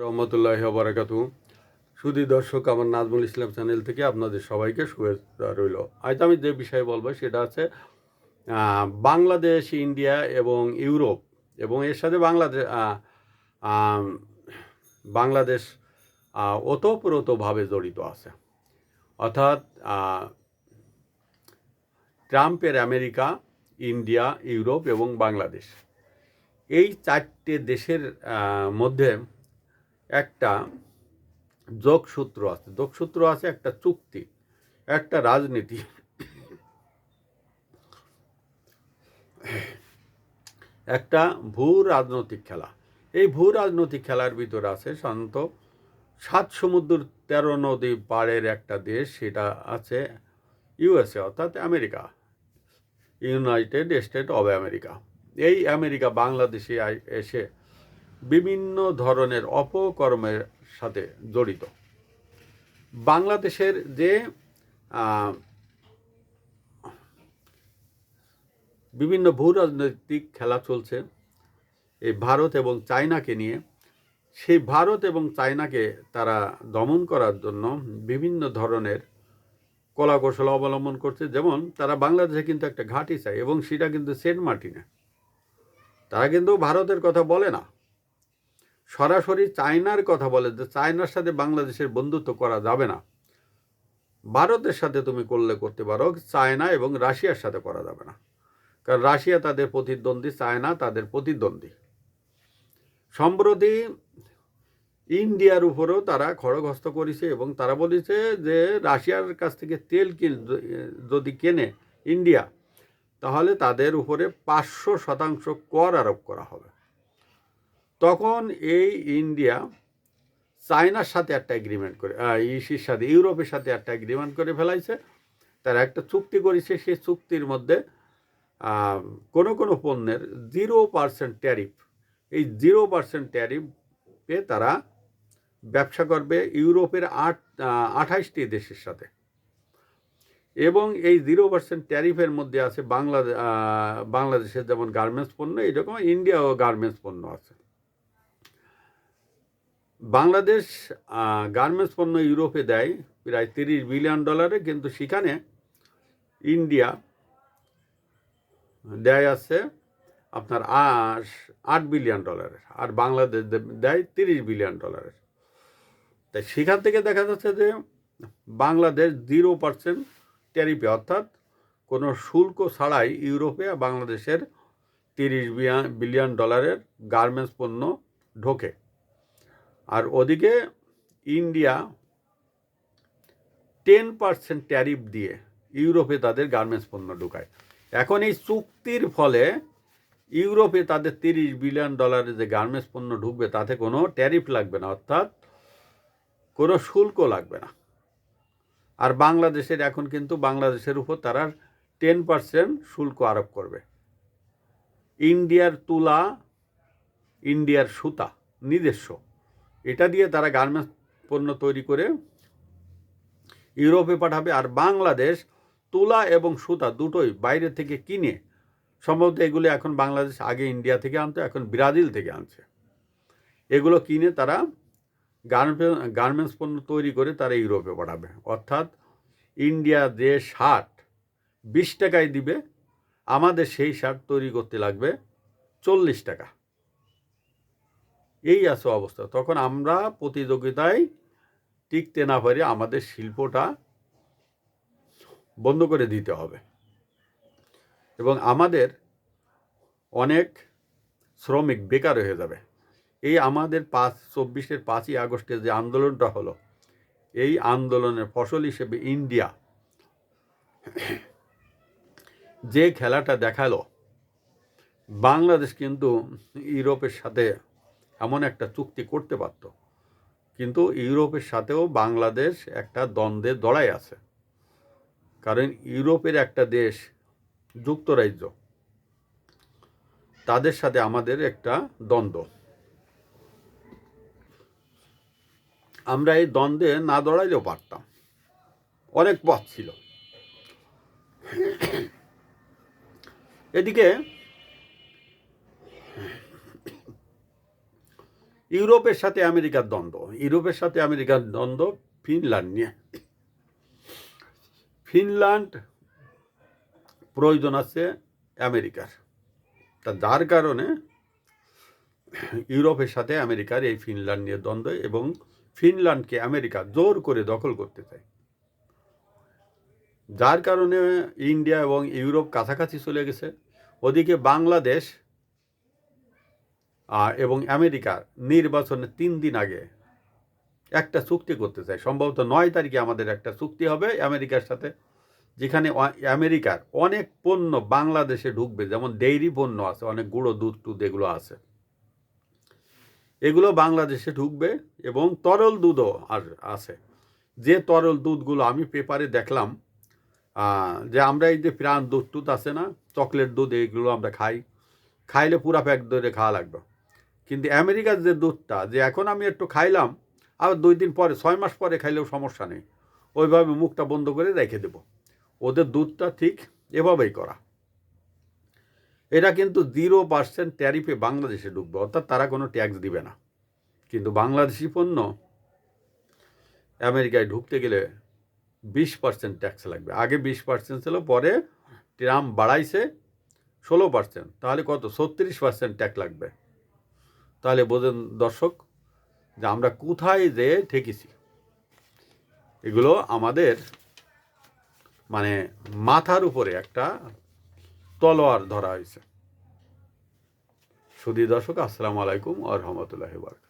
রহমতুল্লাহি ওয়া বারাকাতুহু। সুধী দর্শক, আমার নাজমুল ইসলাম চ্যানেল থেকে আপনাদের সবাইকে শুভেচ্ছা রইল। আজ আমি যে বিষয়ে বলবো সেটা হচ্ছে বাংলাদেশ, ইন্ডিয়া এবং ইউরোপ এবং এর সাথে বাংলাদেশ ওতপ্রোতভাবে জড়িত আছে। অর্থাৎ ট্রাম্পের আমেরিকা, ইন্ডিয়া, ইউরোপ এবং বাংলাদেশ, এই চারটে দেশের মধ্যে একটা যোগসূত্র আছে, একটা চুক্তি, একটা রাজনীতি, একটা ভূ রাজনৈতিক খেলা। এই ভূ রাজনৈতিক খেলার ভিতরে আছে সাধারণত 7 সমুদ্র 13 নদী পাড়ের একটা দেশ, সেটা আছে ইউএসএ, অর্থাৎ America, United state of America. এই আমেরিকা বাংলাদেশে এসে বিভিন্ন ধরনের অপকর্মের সাথে জড়িত। বাংলাদেশের যে বিভিন্ন ভূ রাজনৈতিক খেলা চলছে এই ভারত এবং চায়নাকে নিয়ে, সেই ভারত এবং চায়নাকে তারা দমন করার জন্য বিভিন্ন ধরনের কলাকৌশল অবলম্বন করছে। যেমন তারা বাংলাদেশে কিন্তু একটা ঘাঁটি চায়, এবং সেটা কিন্তু সেন্ট মার্টিনে। তারা কিন্তু ভারতের কথা বলে না, সরাসরি চায়নার কথা বলে যে চায়নার সাথে বাংলাদেশের বন্ধুত্ব করা যাবে না। ভারতের সাথে তুমি করতে পারো, চায়না এবং রাশিয়ার সাথে করা যাবে না, কারণ রাশিয়া তাদের প্রতিদ্বন্দ্বী, চায়না তাদের প্রতিদ্বন্দ্বী। সম্প্রতি ইন্ডিয়ার উপরেও তারা খড়গহস্ত করেছে এবং তারা বলেছে যে রাশিয়ার কাছ থেকে তেল যদি কেনে ইন্ডিয়া, তাহলে তাদের উপরে 500% কর আরোপ করা হবে। তখন এই ইন্ডিয়া চায়নার সাথে একটা এগ্রিমেন্ট করে, ইউরোপের সাথে একটা এগ্রিমেন্ট করে ফেলাইছে। তারা একটা চুক্তি করেছে, সেই চুক্তির মধ্যে কোনো পণ্যের 0% ট্যারিফ, এই 0% ট্যারিফে তারা ব্যবসা করবে ইউরোপের 28টি দেশের সাথে। এবং এই 0% ট্যারিফের মধ্যে আছে বাংলাদেশের যেমন গার্মেন্টস পণ্য, এইরকম ইন্ডিয়াও গার্মেন্টস পণ্য আছে। বাংলাদেশ গার্মেন্টস পণ্য ইউরোপে দেয় প্রায় $30 বিলিয়ন, কিন্তু সেখানে ইন্ডিয়া দেয় আছে আপনার $8 বিলিয়ন, আর বাংলাদেশ দেয় $30 বিলিয়ন। তাই সেখান থেকে দেখা যাচ্ছে যে বাংলাদেশ 0% ট্যারিফে, অর্থাৎ কোনো শুল্ক ছাড়াই ইউরোপে বাংলাদেশের $30 বিলিয়ন গার্মেন্টস পণ্য ঢোকে। আর ওদিকে ইন্ডিয়া 10% ট্যারিফ দিয়ে ইউরোপে তাদের গার্মেন্টস পণ্য ঢোকায়। এখন এই চুক্তির ফলে ইউরোপে তাদের $30 বিলিয়ন যে গার্মেন্টস পণ্য ঢুকবে, তাতে কোনো ট্যারিফ লাগবে না, অর্থাৎ কোনো শুল্ক লাগবে না। আর বাংলাদেশের এখন কিন্তু বাংলাদেশের উপর তারা 10% শুল্ক আরোপ করবে। ইন্ডিয়ার তুলা, ইন্ডিয়ার সুতা নিজস্ব, এটা দিয়ে তারা গার্মেন্টস পণ্য তৈরি করে ইউরোপে পাঠাবে। আর বাংলাদেশ তুলা এবং সুতা দুটোই বাইরে থেকে কিনে, সম্ভবত এগুলো এখন বাংলাদেশ আগে ইন্ডিয়া থেকে আনতো, এখন ব্রাজিল থেকে আনছে। এগুলো কিনে তারা গার্মেন্টস পণ্য তৈরি করে তারা ইউরোপে পাঠাবে। অর্থাৎ ইন্ডিয়া যে শার্ট 20 টাকায় দিবে, আমাদের সেই শার্ট তৈরি করতে লাগবে 40 টাকা। এই আছে অবস্থা। তখন আমরা প্রতিযোগিতায় টিকতে না পারি, আমাদের শিল্পটা বন্ধ করে দিতে হবে, এবং আমাদের অনেক শ্রমিক বেকার হয়ে যাবে। এই আমাদের 5ই আগস্টে যে আন্দোলনটা হলো, এই আন্দোলনের ফসল হিসেবে ইন্ডিয়া যে খেলাটা দেখালো, বাংলাদেশ কিন্তু ইউরোপের সাথে এমন একটা চুক্তি করতে পারত, কিন্তু ইউরোপের সাথেও বাংলাদেশ একটা দ্বন্দ্বে জড়ায় আছে। কারণ ইউরোপের একটা দেশ যুক্তরাজ্য, তাদের সাথে আমাদের একটা দ্বন্দ্ব। আমরা এই দ্বন্দ্বে না দৌড়াইলেও পারতাম, অনেক পথ ছিল। এদিকে ইউরোপের সাথে আমেরিকার দ্বন্দ্ব, ইউরোপের সাথে আমেরিকার দ্বন্দ্ব ফিনল্যান্ড নিয়ে। ফিনল্যান্ড প্রয়োজন আছে আমেরিকার, তা যার কারণে ইউরোপের সাথে আমেরিকার এই ফিনল্যান্ড নিয়ে দ্বন্দ্ব, এবং ফিনল্যান্ডকে আমেরিকা জোর করে দখল করতে চায়, যার কারণে ইন্ডিয়া এবং ইউরোপ কাছাকাছি চলে গেছে। ওদিকে বাংলাদেশ এবং আমেরিকার নির্বাচনের 3 দিন আগে একটা চুক্তি করতে চায়, সম্ভবত 9 তারিখে আমাদের একটা চুক্তি হবে আমেরিকার সাথে, যেখানে আমেরিকার অনেক পণ্য বাংলাদেশে ঢুকবে, যেমন ডেইরি পণ্য আছে, অনেক গুঁড়ো দুধ টুধ এগুলো আছে, এগুলো বাংলাদেশে ঢুকবে, এবং তরল দুধও আছে। যে তরল দুধগুলো আমি পেপারে দেখলাম, যে আমরা এই যে প্রাণ দুধ টুধ আছে না, চকলেট দুধ, এইগুলো আমরা খাইলে পুরা প্যাক ধরে খাওয়া লাগবে। কিন্তু আমেরিকার যে দুধটা, যে এখন আমি একটু খাইলাম, আবার 2 দিন পরে 6 মাস পরে খাইলেও সমস্যা নেই, ওইভাবে মুখটা বন্ধ করে রেখে দেব। ওদের দুধটা ঠিক এভাবেই করা। এটা কিন্তু 0% ট্যারিফে বাংলাদেশে ঢুকবে, অর্থাৎ তারা কোনো ট্যাক্স দিবে না। কিন্তু বাংলাদেশি পণ্য আমেরিকায় ঢুকতে গেলে 20% ট্যাক্স লাগবে। আগে 20% ছিল, পরে ট্রাম্প বাড়াইছে 16%, তাহলে কত? 36% ট্যাক্স লাগবে। তাহলে বোঝেন দর্শক যে আমরা কোথায় যে ঠেকেছি। এগুলো আমাদের মানে মাথার উপরে একটা তলোয়ার ধরা হয়েছে। সুধী দর্শক, আসসালামু আলাইকুম ওয়া রাহমাতুল্লাহি ওয়া বারাকাতুহু।